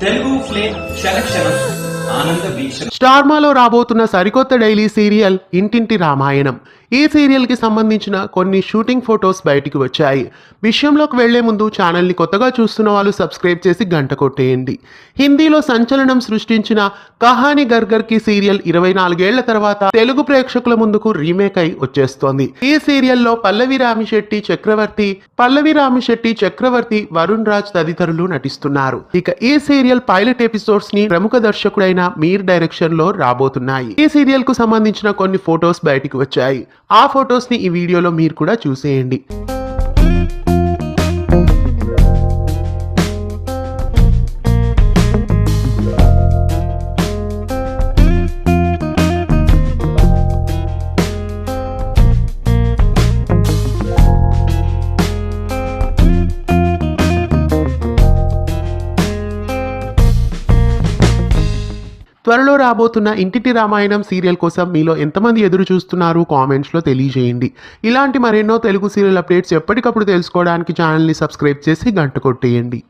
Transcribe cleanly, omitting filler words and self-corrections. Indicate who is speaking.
Speaker 1: Telugu flame క్షణక్షణం ఆనంద వీక్షణ.
Speaker 2: స్టార్మాలో రాబోతున్న సరికొత్త డైలీ సీరియల్ ఇంటింటి రామాయణం. ఈ సీరియల్ కి సంబంధించిన కొన్ని షూటింగ్ ఫొటోస్ బయటికి వచ్చాయి. విషయంలోకి వెళ్లే ముందు ఛానల్ని కొత్తగా చూస్తున్న వాళ్ళు సబ్స్క్రైబ్ చేసి గంట కొట్టేయండి. హిందీలో సంచలనం సృష్టించిన కహాని గర్గర్ కి సీరియల్ 24 ఏళ్ల తర్వాత తెలుగు ప్రేక్షకుల ముందుకు రీమేక్ అయి వచ్చేస్తోంది. ఈ సీరియల్లో పల్లవి రామిశెట్టి చక్రవర్తి, వరుణ్ రాజ్ తదితరులు నటిస్తున్నారు. ఇక ఈ సీరియల్ పైలట్ ఎపిసోడ్స్ ని ప్రముఖ దర్శకుడైన మీర్ డైరెక్షన్ లో రాబోతున్నాయి. ఈ సీరియల్ కు సంబంధించిన కొన్ని ఫొటోస్ బయటికి వచ్చాయి. ఆ ఫొటోస్ ని ఈ వీడియోలో మీరు కూడా చూసేయండి. త్వరలో రాబోతున్న ఇంటింటి రామాయణం సీరియల్ కోసం మీలో ఎంతమంది ఎదురు చూస్తున్నారు కామెంట్స్లో తెలియజేయండి. ఇలాంటి మరెన్నో తెలుగు సీరియల్ అప్డేట్స్ ఎప్పటికప్పుడు తెలుసుకోవడానికి ఛానల్ని సబ్స్క్రైబ్ చేసి గంట కొట్టేయండి.